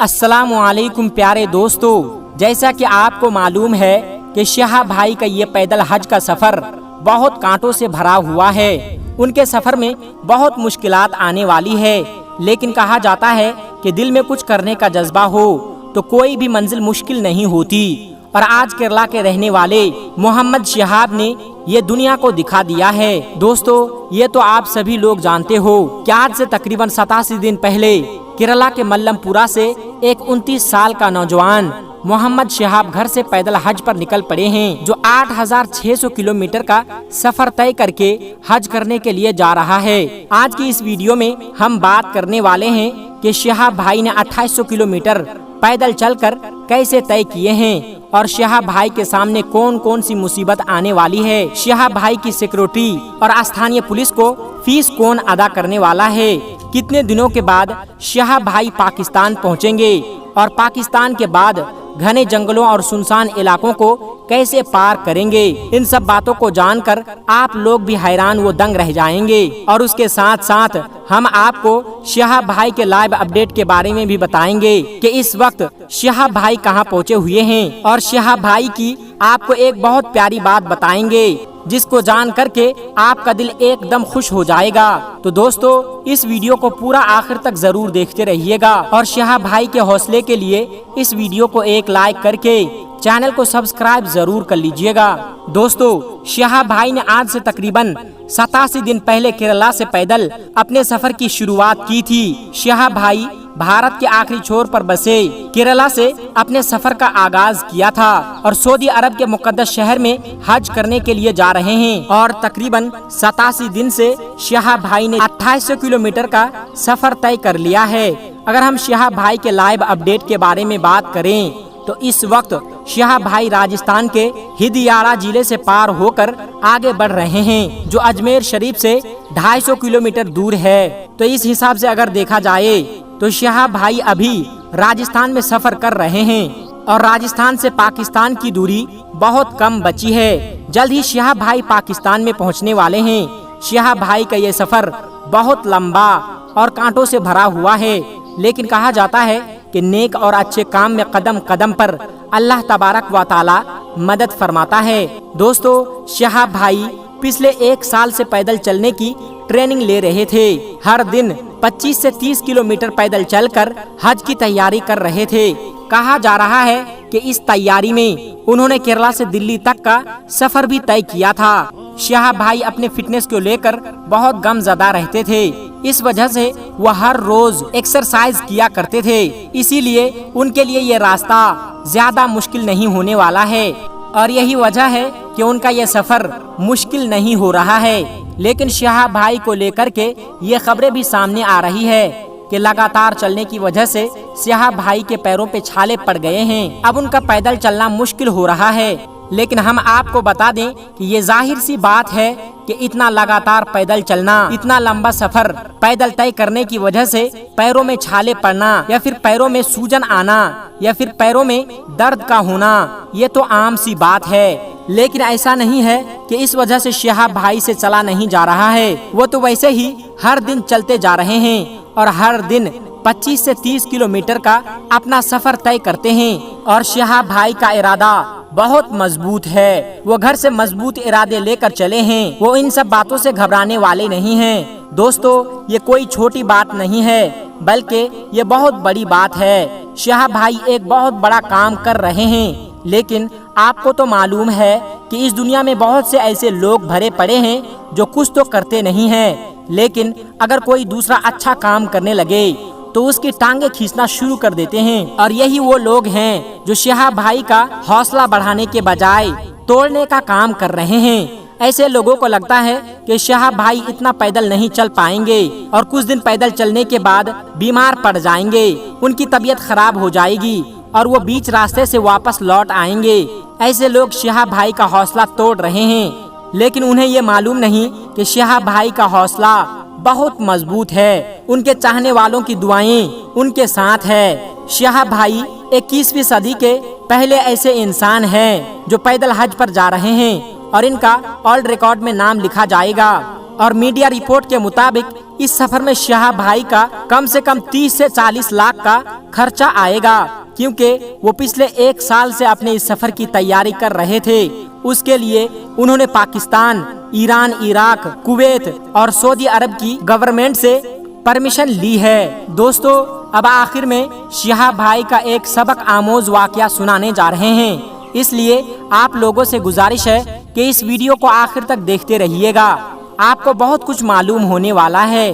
अस्सलामु अलैकुम प्यारे दोस्तों, जैसा कि आपको मालूम है कि शहाब भाई का ये पैदल हज का सफ़र बहुत कांटों से भरा हुआ है। उनके सफ़र में बहुत मुश्किलात आने वाली है, लेकिन कहा जाता है कि दिल में कुछ करने का जज्बा हो तो कोई भी मंजिल मुश्किल नहीं होती। और आज केरला के रहने वाले मोहम्मद शहाब ने ये दुनिया को दिखा दिया है। दोस्तों, ये तो आप सभी लोग जानते हो कि आज से तकरीबन 87 दिन पहले केरला के मल्लमपुरा से एक 29 साल का नौजवान मोहम्मद शहाब घर से पैदल हज पर निकल पड़े हैं, जो 8600 किलोमीटर का सफर तय करके हज करने के लिए जा रहा है। आज की इस वीडियो में हम बात करने वाले हैं कि शहाब भाई ने 2800 किलोमीटर पैदल चलकर कैसे तय किए हैं और शहाब भाई के सामने कौन कौन सी मुसीबत आने वाली है। शहाब भाई की सिक्योरिटी और स्थानीय पुलिस को फीस कौन अदा करने वाला है। कितने दिनों के बाद शहाब भाई पाकिस्तान पहुंचेंगे और पाकिस्तान के बाद घने जंगलों और सुनसान इलाकों को कैसे पार करेंगे। इन सब बातों को जानकर आप लोग भी हैरान व दंग रह जाएंगे। और उसके साथ साथ हम आपको शहाब भाई के लाइव अपडेट के बारे में भी बताएंगे कि इस वक्त शहाब भाई कहां पहुंचे हुए हैं। और शहाब भाई की आपको एक बहुत प्यारी बात बताएंगे जिसको जान करके आपका दिल एकदम खुश हो जाएगा। तो दोस्तों, इस वीडियो को पूरा आखिर तक जरूर देखते रहिएगा और शहाब भाई के हौसले के लिए इस वीडियो को एक लाइक करके चैनल को सब्सक्राइब जरूर कर लीजिएगा। दोस्तों, शहाब भाई ने आज से तकरीबन 87 दिन पहले केरला से पैदल अपने सफर की शुरुआत की थी। शहाब भाई भारत के आखिरी छोर पर बसे केरला से अपने सफर का आगाज किया था और सऊदी अरब के मुकद्दस शहर में हज करने के लिए जा रहे हैं। और तकरीबन 87 दिन से शहाब भाई ने 2800 किलोमीटर का सफर तय कर लिया है। अगर हम शहाब भाई के लाइव अपडेट के बारे में बात करें तो इस वक्त शहाब भाई राजस्थान के हिदयारा जिले से पार होकर आगे बढ़ रहे हैं, जो अजमेर शरीफ से 250 किलोमीटर दूर है। तो इस हिसाब से अगर देखा जाए तो शहाब भाई अभी राजस्थान में सफर कर रहे हैं और राजस्थान से पाकिस्तान की दूरी बहुत कम बची है। जल्द ही शहाब भाई पाकिस्तान में पहुंचने वाले हैं। शहाब भाई का ये सफर बहुत लंबा और कांटों से भरा हुआ है, लेकिन कहा जाता है कि नेक और अच्छे काम में कदम कदम पर अल्लाह तबारक व ताला मदद फरमाता है। दोस्तों, शहाब भाई पिछले 1 साल से पैदल चलने की ट्रेनिंग ले रहे थे। हर दिन 25 से 30 किलोमीटर पैदल चलकर हज की तैयारी कर रहे थे। कहा जा रहा है कि इस तैयारी में उन्होंने केरला से दिल्ली तक का सफर भी तय किया था। शहाब भाई अपने फिटनेस को लेकर बहुत गमज़दा रहते थे, इस वजह से वह हर रोज एक्सरसाइज किया करते थे। इसीलिए उनके लिए ये रास्ता ज्यादा मुश्किल नहीं होने वाला है और यही वजह है कि उनका ये सफर मुश्किल नहीं हो रहा है। लेकिन शहाब भाई को लेकर के ये खबरें भी सामने आ रही है कि लगातार चलने की वजह से शहाब भाई के पैरों पे छाले पड़ गए हैं। अब उनका पैदल चलना मुश्किल हो रहा है। लेकिन हम आपको बता दें कि ये जाहिर सी बात है कि इतना लगातार पैदल चलना, इतना लंबा सफर पैदल तय करने की वजह से पैरों में छाले पड़ना या फिर पैरों में सूजन आना या फिर पैरों में दर्द का होना, ये तो आम सी बात है। लेकिन ऐसा नहीं है कि इस वजह से शहाब भाई से चला नहीं जा रहा है। वो तो वैसे ही हर दिन चलते जा रहे हैं और हर दिन 25 से 30 किलोमीटर का अपना सफर तय करते हैं। और शहाब भाई का इरादा बहुत मजबूत है। वो घर से मजबूत इरादे लेकर चले हैं। वो इन सब बातों से घबराने वाले नहीं हैं। दोस्तों, ये कोई छोटी बात नहीं है, बल्कि ये बहुत बड़ी बात है। शहाब भाई एक बहुत बड़ा काम कर रहे हैं। लेकिन आपको तो मालूम है कि इस दुनिया में बहुत से ऐसे लोग भरे पड़े हैं जो कुछ तो करते नहीं हैं, लेकिन अगर कोई दूसरा अच्छा काम करने लगे तो उसकी टांगे खींचना शुरू कर देते हैं। और यही वो लोग हैं जो शहाब भाई का हौसला बढ़ाने के बजाय तोड़ने का काम कर रहे हैं। ऐसे लोगों को लगता है कि शहाब भाई इतना पैदल नहीं चल पाएंगे और कुछ दिन पैदल चलने के बाद बीमार पड़ जाएंगे, उनकी तबीयत खराब हो जाएगी और वो बीच रास्ते से वापस लौट आएंगे। ऐसे लोग शहाब भाई का हौसला तोड़ रहे हैं, लेकिन उन्हें ये मालूम नहीं कि शहाब भाई का हौसला बहुत मजबूत है। उनके चाहने वालों की दुआएं उनके साथ है। शहाब भाई 21वीं सदी के पहले ऐसे इंसान हैं जो पैदल हज पर जा रहे हैं और इनका वर्ल्ड रिकॉर्ड में नाम लिखा जाएगा। और मीडिया रिपोर्ट के मुताबिक इस सफर में शहाब भाई का कम से कम 30 से 40 लाख का खर्चा आएगा, क्योंकि वो पिछले 1 साल से अपने इस सफर की तैयारी कर रहे थे। उसके लिए उन्होंने पाकिस्तान, ईरान, इराक, कुवैत और सऊदी अरब की गवर्नमेंट से परमिशन ली है। दोस्तों, अब आखिर में शहाब भाई का एक सबक आमोज वाकया सुनाने जा रहे हैं, इसलिए आप लोगों से गुजारिश है कि इस वीडियो को आखिर तक देखते रहिएगा, आपको बहुत कुछ मालूम होने वाला है।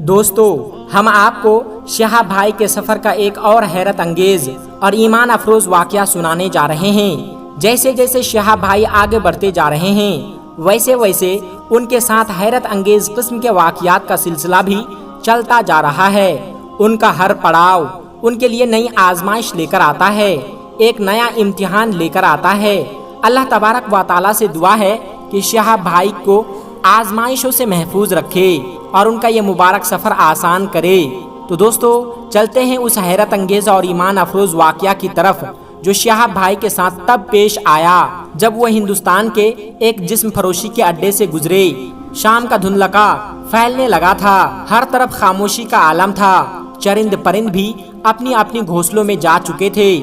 दोस्तों, हम आपको शहाब भाई के सफर का एक और हैरत अंगेज और ईमान अफरोज वाकया सुनाने जा रहे हैं। जैसे जैसे शहाब भाई आगे बढ़ते जा रहे हैं, वैसे वैसे उनके साथ हैरत अंगेज किस्म के वाकयात का सिलसिला भी चलता जा रहा है। उनका हर पड़ाव उनके लिए नई आजमाइश लेकर आता है, एक नया इम्तिहान लेकर आता है। अल्लाह तबारक व तआला से दुआ है कि शहाब भाई को आजमाइशों से महफूज रखे और उनका ये मुबारक सफर आसान करे। तो दोस्तों, चलते हैं उस हैरत अंगेज और ईमान अफरोज वाकया की तरफ जो शहाब भाई के साथ तब पेश आया जब वह हिंदुस्तान के एक जिस्म फरोशी के अड्डे से गुजरे। शाम का धुंधलका फैलने लगा था, हर तरफ खामोशी का आलम था। चरिंद परिंद भी अपनी अपनी घोंसलों में जा चुके थे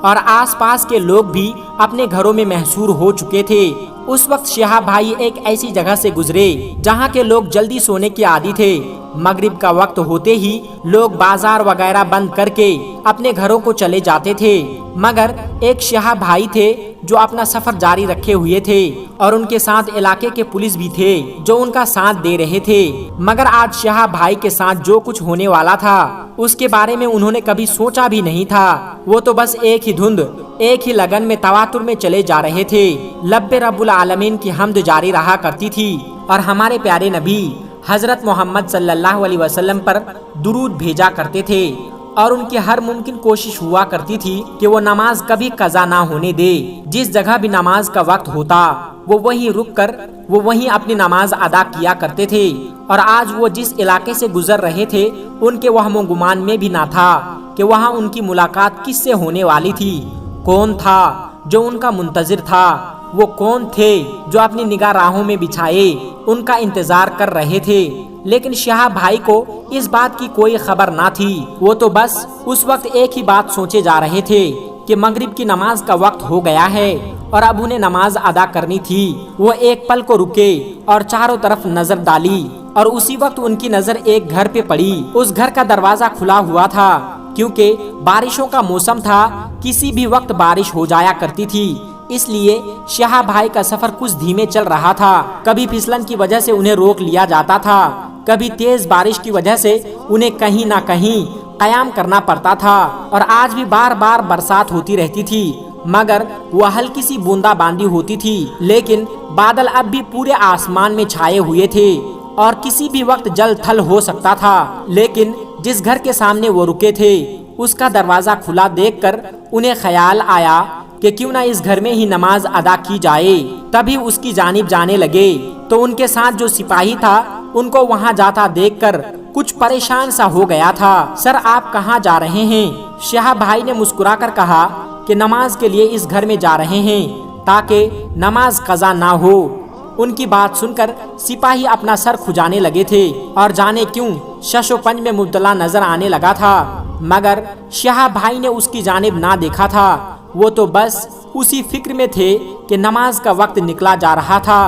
और आसपास के लोग भी अपने घरों में महसूर हो चुके थे। उस वक्त शहाब भाई एक ऐसी जगह से गुजरे जहाँ के लोग जल्दी सोने के आदी थे। मगरिब का वक्त होते ही लोग बाजार वगैरह बंद करके अपने घरों को चले जाते थे, मगर एक शहाब भाई थे जो अपना सफर जारी रखे हुए थे और उनके साथ इलाके के पुलिस भी थे जो उनका साथ दे रहे थे। मगर आज शहाब भाई के साथ जो कुछ होने वाला था उसके बारे में उन्होंने कभी सोचा भी नहीं था। वो तो बस एक ही धुंध, एक ही लगन में तवातुर में चले जा रहे थे। लब्बे रब्बुल आलमीन की हम्द जारी रहा करती थी और हमारे प्यारे नबी हजरत मोहम्मद सल्लल्लाहु अलैहि वसल्लम पर दुरूद भेजा करते थे और उनकी हर मुमकिन कोशिश हुआ करती थी कि वो नमाज कभी कज़ा ना होने दे। जिस जगह भी नमाज का वक्त होता वो वहीं रुककर वो वहीं अपनी नमाज अदा किया करते थे। और आज वो जिस इलाके से गुजर रहे थे उनके वहमो गुमान में भी ना था कि वहाँ उनकी मुलाकात किससे होने वाली थी। कौन था जो उनका मुंतजिर था, वो कौन थे जो अपनी निगाह राहों में बिछाए उनका इंतजार कर रहे थे। लेकिन शहाब भाई को इस बात की कोई खबर ना थी। वो तो बस उस वक्त एक ही बात सोचे जा रहे थे कि मगरिब की नमाज का वक्त हो गया है और अब उन्हें नमाज अदा करनी थी। वो एक पल को रुके और चारों तरफ नजर डाली और उसी वक्त उनकी नजर एक घर पे पड़ी। उस घर का दरवाजा खुला हुआ था क्योंकि बारिशों का मौसम था, किसी भी वक्त बारिश हो जाया करती थी, इसलिए शहाब भाई का सफर कुछ धीमे चल रहा था। कभी फिसलन की वजह से उन्हें रोक लिया जाता था, कभी तेज बारिश की वजह से उन्हें कहीं ना कहीं कयाम करना पड़ता था। और आज भी बार बार बरसात होती रहती थी, मगर वह हल्की सी बूंदाबांदी होती थी। लेकिन बादल अब भी पूरे आसमान में छाए हुए थे और किसी भी वक्त जल थल हो सकता था। लेकिन जिस घर के सामने वो रुके थे उसका दरवाजा खुला देखकर उन्हें ख्याल आया कि क्यों ना इस घर में ही नमाज अदा की जाए। तभी उसकी जानिब जाने लगे तो उनके साथ जो सिपाही था उनको वहां जाता देखकर कुछ परेशान सा हो गया था। सर, आप कहाँ जा रहे हैं? शहाब भाई ने मुस्कुराकर कहा कि नमाज के लिए इस घर में जा रहे हैं ताकि नमाज कज़ा ना हो। उनकी बात सुनकर सिपाही अपना सर खुजाने लगे थे और जाने क्यों शशोपंज में मुब्तला नजर आने लगा था, मगर शहाब भाई ने उसकी जानिब ना देखा था। वो तो बस उसी फिक्र में थे कि नमाज का वक्त निकला जा रहा था।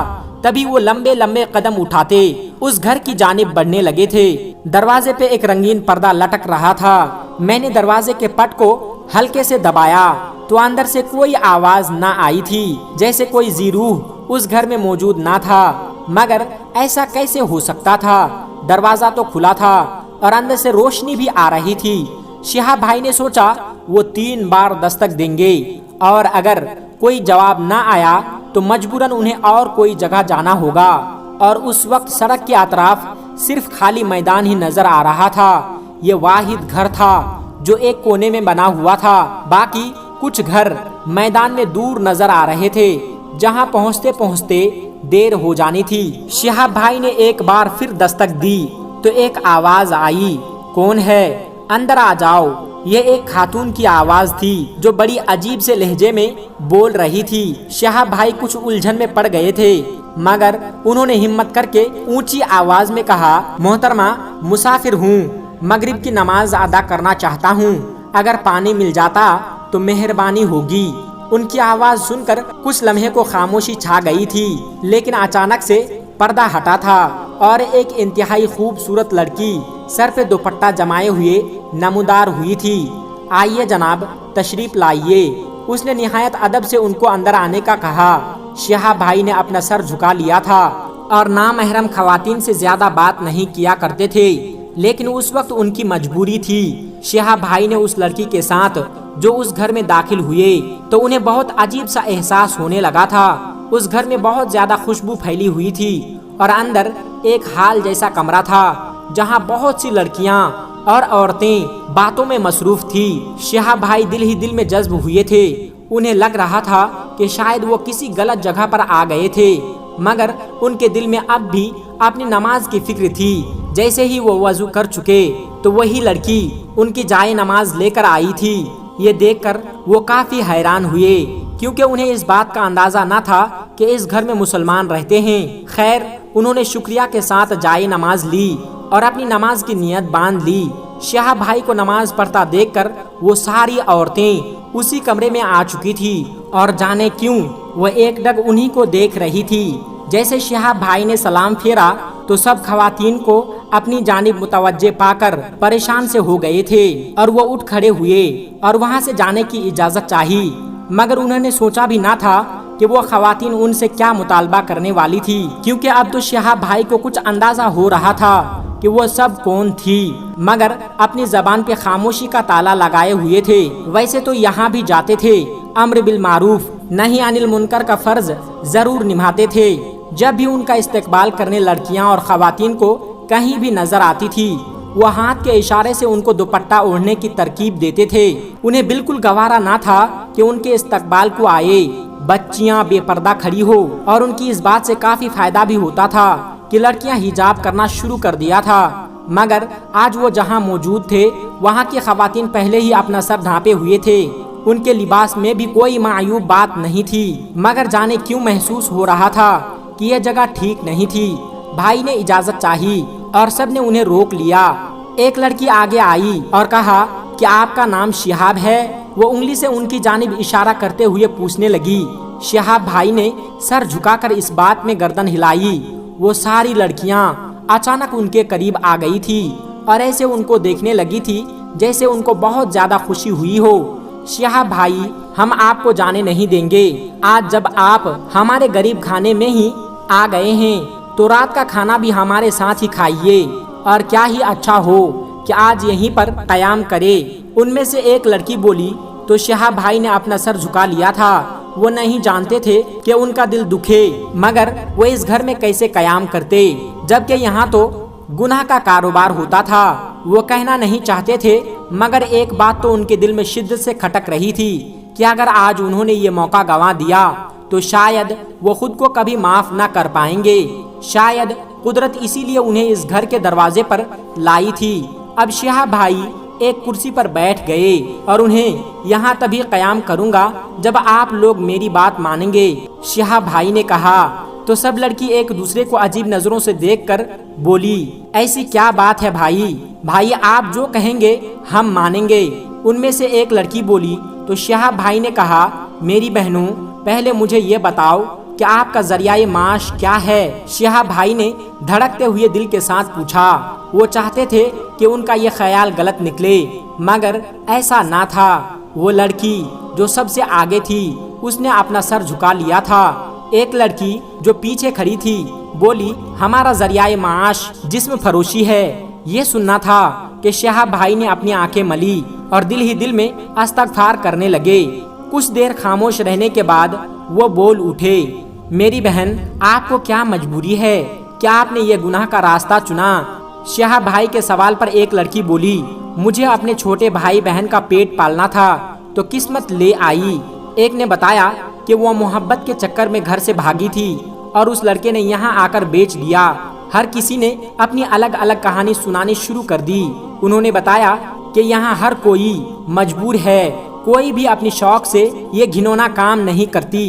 तभी वो लंबे लंबे कदम उठाते उस घर की जानिब बढ़ने लगे थे। दरवाजे पे एक रंगीन पर्दा लटक रहा था। मैंने दरवाजे के पट को हल्के से दबाया तो अंदर से कोई आवाज ना आई थी, जैसे कोई जीरूह उस घर में मौजूद ना था। मगर ऐसा कैसे हो सकता था? दरवाजा तो खुला था और अंदर से रोशनी भी आ रही थी। शहाब भाई ने सोचा वो 3 बार दस्तक देंगे और अगर कोई जवाब ना आया तो मजबूरन उन्हें और कोई जगह जाना होगा। और उस वक्त सड़क के अतराफ सिर्फ खाली मैदान ही नजर आ रहा था। ये वाहिद घर था जो एक कोने में बना हुआ था, बाकी कुछ घर मैदान में दूर नजर आ रहे थे जहां पहुंचते पहुंचते देर हो जानी थी। शहाब भाई ने एक बार फिर दस्तक दी तो एक आवाज आई, कौन है? अंदर आ जाओ। ये एक खातून की आवाज थी जो बड़ी अजीब से लहजे में बोल रही थी। शहाब भाई कुछ उलझन में पड़ गए थे, मगर उन्होंने हिम्मत करके ऊंची आवाज में कहा, मोहतरमा, मुसाफिर हूँ, मगरिब की नमाज अदा करना चाहता हूँ, अगर पानी मिल जाता तो मेहरबानी होगी। उनकी आवाज सुनकर कुछ लम्हे को खामोशी छा गई थी, लेकिन अचानक से पर्दा हटा था और एक इंतहाई खूबसूरत लड़की सर पे दुपट्टा जमाए हुए नमूदार हुई थी। आइए जनाब, तशरीफ लाइए। उसने निहायत अदब से उनको अंदर आने का कहा। शिहाब भाई ने अपना सर झुका लिया था और नामहरम खवातीन से ज्यादा बात नहीं किया करते थे, लेकिन उस वक्त उनकी मजबूरी थी। शिहाब भाई ने उस लड़की के साथ जो उस घर में दाखिल हुए तो उन्हें बहुत अजीब सा एहसास होने लगा था। उस घर में बहुत ज्यादा खुशबू फैली हुई थी और अंदर एक हाल जैसा कमरा था जहां बहुत सी लड़कियां और औरतें बातों में मसरूफ थी। शिहाब भाई दिल ही दिल में जज्ब हुए थे। उन्हें लग रहा था कि शायद वो किसी गलत जगह पर आ गए थे, मगर उनके दिल में अब भी अपनी नमाज की फिक्र थी। जैसे ही वो वजू कर चुके तो वही लड़की उनकी जाए नमाज लेकर आई थी। ये देखकर वो काफी हैरान हुए, क्योंकि उन्हें इस बात का अंदाजा न था कि इस घर में मुसलमान रहते हैं। खैर, उन्होंने शुक्रिया के साथ जाए नमाज ली और अपनी नमाज की नियत बांध ली। शिहाब भाई को नमाज पढ़ता देखकर वो सारी औरतें उसी कमरे में आ चुकी थी और जाने क्यों वो एक डग उन्हीं को देख रही थी। जैसे शिहाब भाई ने सलाम फेरा तो सब खवातीन को अपनी जानिब मुतवज्जे पाकर परेशान से हो गए थे और वो उठ खड़े हुए और वहां से जाने की इजाजत चाही, मगर उन्होंने सोचा भी ना था कि वो खवातीन उनसे क्या मुतालबा करने वाली थी, क्योंकि अब तो शिहाब भाई को कुछ अंदाजा हो रहा था कि वो सब कौन थी, मगर अपनी जबान पे खामोशी का ताला लगाए हुए थे। वैसे तो यहाँ भी जाते थे, अम्र बिल मारूफ नहीं अनिल मुनकर का फर्ज जरूर निभाते थे। जब भी उनका इस्तकबाल करने लड़कियां और खवातीन को कहीं भी नजर आती थी, वो हाथ के इशारे से उनको दुपट्टा ओढ़ने की तरकीब देते थे। उन्हें बिल्कुल गवारा ना था कि उनके इस्तकबाल को आए बच्चियां बेपर्दा खड़ी हो, और उनकी इस बात से काफी फायदा भी होता था कि लड़कियां हिजाब करना शुरू कर दिया था। मगर आज वो जहां मौजूद थे वहां की खवातीन पहले ही अपना सर ढांपे हुए थे। उनके लिबास में भी कोई मायूब बात नहीं थी, मगर जाने क्यों महसूस हो रहा था कि यह जगह ठीक नहीं थी। भाई ने इजाजत चाही और सब ने उन्हें रोक लिया। एक लड़की आगे आई और कहा कि आपका नाम शिहाब है। वो उंगली से उनकी जानिब इशारा करते हुए पूछने लगी। शिहाब भाई ने सर झुकाकर इस बात में गर्दन हिलाई। वो सारी लड़कियां अचानक उनके करीब आ गई थी और ऐसे उनको देखने लगी थी जैसे उनको बहुत ज्यादा खुशी हुई हो। शिहाब भाई, हम आपको जाने नहीं देंगे। आज जब आप हमारे गरीब खाने में ही आ गए हैं तो रात का खाना भी हमारे साथ ही खाइए, और क्या ही अच्छा हो कि आज यहीं पर कयाम करे। उनमें से एक लड़की बोली तो शिहाब भाई ने अपना सर झुका लिया था। वो नहीं जानते थे कि उनका दिल दुखे, मगर वो इस घर में कैसे कयाम करते, जबकि यहाँ तो गुनाह का कारोबार होता था। वो कहना नहीं चाहते थे, मगर एक बात तो उनके दिल में शिद्दत से खटक रही थी कि अगर आज उन्होंने ये मौका गंवा दिया तो शायद वो खुद को कभी माफ न कर पाएंगे। शायद कुदरत इसीलिए उन्हें इस घर के दरवाजे पर लाई थी। अब शिहाब भाई एक कुर्सी पर बैठ गए और उन्हें यहाँ तभी कयाम करूँगा जब आप लोग मेरी बात मानेंगे, शिहाब भाई ने कहा। तो सब लड़की एक दूसरे को अजीब नजरों से देखकर बोली, ऐसी क्या बात है भाई? भाई आप जो कहेंगे हम मानेंगे। उनमें से एक लड़की बोली तो शिहाब भाई ने कहा, मेरी बहनों, पहले मुझे ये बताओ कि आपका जरिया माश क्या है? शिहाब भाई ने धड़कते हुए दिल के साथ पूछा। वो चाहते थे कि उनका ये ख्याल गलत निकले, मगर ऐसा ना था। वो लड़की जो सबसे आगे थी उसने अपना सर झुका लिया था। एक लड़की जो पीछे खड़ी थी बोली, हमारा जरिया माश जिस्म फरोशी है। ये सुनना था कि शिहाब भाई ने अपनी आंखें मली और दिल ही दिल में इस्तगफार करने लगे। कुछ देर खामोश रहने के बाद वो बोल उठे, मेरी बहन, आपको क्या मजबूरी है? क्या आपने ये गुनाह का रास्ता चुना? शिहाब भाई के सवाल पर एक लड़की बोली, मुझे अपने छोटे भाई बहन का पेट पालना था तो किस्मत ले आई। एक ने बताया कि वो मोहब्बत के चक्कर में घर से भागी थी और उस लड़के ने यहाँ आकर बेच दिया। हर किसी ने अपनी अलग अलग कहानी सुनानी शुरू कर दी। उन्होंने बताया कि यहाँ हर कोई मजबूर है, कोई भी अपनी शौक से ये घिनौना काम नहीं करती।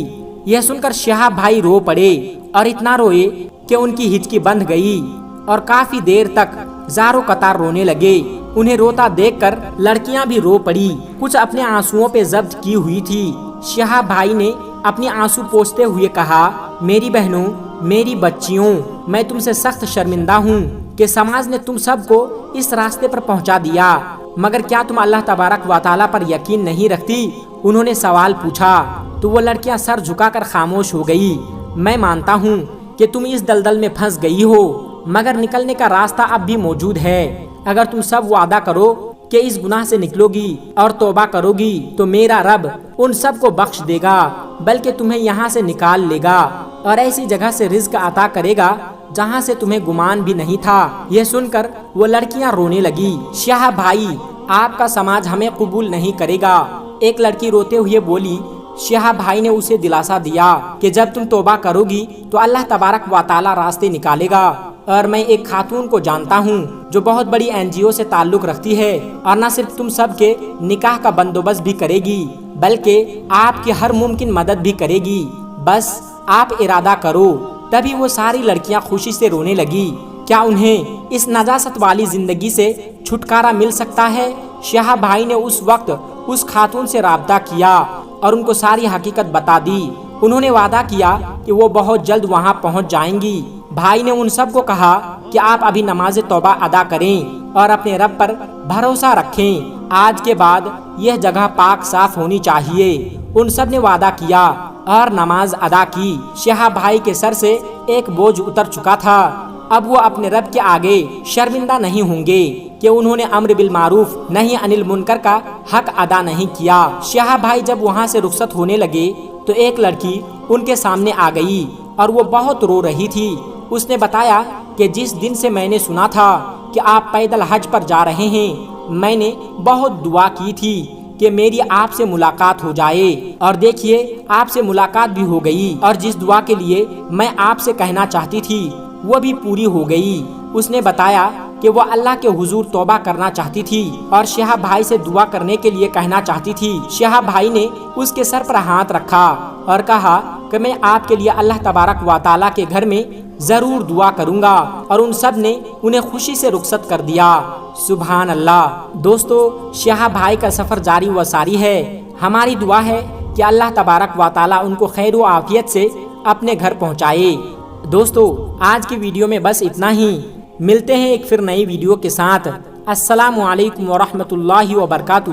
यह सुनकर शिहाब भाई रो पड़े اور اتنا روئے کہ ان کی ہچکی بندھ گئی اور کافی دیر تک زاروں قطار رونے لگے۔ انہیں روتا دیکھ کر لڑکیاں بھی رو پڑی، کچھ اپنے آنسوؤں پہ ضبط کی ہوئی تھی۔ شہاب بھائی نے اپنی آنسو پوچھتے ہوئے کہا، میری بہنوں، میری بچیوں، میں تم سے سخت شرمندہ ہوں کہ سماج نے تم سب کو اس راستے پر پہنچا دیا، مگر کیا تم اللہ تبارک و تعالیٰ پر یقین نہیں رکھتی؟ انہوں نے سوال پوچھا تو وہ لڑکیاں سر جھکا کر خاموش ہو گئی۔ میں مانتا ہوں کہ تم اس دلدل میں پھنس گئی ہو، مگر نکلنے کا راستہ اب بھی موجود ہے۔ اگر تم سب وعدہ کرو کہ اس گناہ سے نکلو گی اور توبہ کرو گی تو میرا رب ان سب کو بخش دے گا، بلکہ تمہیں یہاں سے نکال لے گا اور ایسی جگہ سے رزق عطا کرے گا جہاں سے تمہیں گمان بھی نہیں تھا۔ یہ سن کر وہ لڑکیاں رونے لگی۔ شہاب بھائی، آپ کا سماج ہمیں قبول نہیں کرے گا، ایک لڑکی روتے ہوئے بولی۔ شہاب بھائی نے اسے دلاسا دیا کہ جب تم توبہ کرو گی تو اللہ تبارک و تعالیٰ راستے نکالے گا، اور میں ایک خاتون کو جانتا ہوں جو بہت بڑی NGO سے تعلق رکھتی ہے، اور نہ صرف تم سب کے نکاح کا بندوبست بھی کرے گی بلکہ آپ کی ہر ممکن مدد بھی کرے گی، بس آپ ارادہ کرو۔ تبھی وہ ساری لڑکیاں خوشی سے رونے لگی۔ کیا انہیں اس نجاست والی زندگی سے چھٹکارا مل سکتا ہے؟ شہاب بھائی نے اس وقت اس خاتون سے رابطہ کیا اور ان کو ساری حقیقت بتا دی۔ انہوں نے وعدہ کیا کہ وہ بہت جلد وہاں پہنچ جائیں گی۔ بھائی نے ان سب کو کہا کہ آپ ابھی نماز توبہ ادا کریں اور اپنے رب پر بھروسہ رکھیں، آج کے بعد یہ جگہ پاک صاف ہونی چاہیے۔ ان سب نے وعدہ کیا اور نماز ادا کی۔ شہاب بھائی کے سر سے ایک بوجھ اتر چکا تھا، اب وہ اپنے رب کے آگے شرمندہ نہیں ہوں گے کہ انہوں نے امر بالمعروف نہی عن المنکر کا حق ادا نہیں کیا۔ شہاب بھائی جب وہاں سے رخصت ہونے لگے تو ایک لڑکی ان کے سامنے آ گئی اور وہ بہت رو رہی تھی۔ اس نے بتایا کہ جس دن سے میں نے سنا تھا کہ آپ پیدل حج پر جا رہے ہیں، میں نے بہت دعا کی تھی کہ میری آپ سے ملاقات ہو جائے، اور دیکھیے آپ سے ملاقات بھی ہو گئی، اور جس دعا کے لیے میں آپ سے کہنا چاہتی تھی وہ بھی پوری ہو گئی۔ اس نے بتایا کہ وہ اللہ کے حضور توبہ کرنا چاہتی تھی اور شہاب بھائی سے دعا کرنے کے لیے کہنا چاہتی تھی۔ شہاب بھائی نے اس کے سر پر ہاتھ رکھا اور کہا کہ میں آپ کے لیے اللہ تبارک و تعالیٰ کے گھر میں ضرور دعا کروں گا، اور ان سب نے انہیں خوشی سے رخصت کر دیا۔ سبحان اللہ۔ دوستو، شہاب بھائی کا سفر جاری و ساری ہے۔ ہماری دعا ہے کہ اللہ تبارک و تعالیٰ ان کو خیر و عافیت سے اپنے گھر پہنچائے۔ دوستو، آج کی ویڈیو میں بس اتنا ہی، ملتے ہیں ایک پھر نئی ویڈیو کے ساتھ۔ السلام علیکم ورحمۃ اللہ وبرکاتہ۔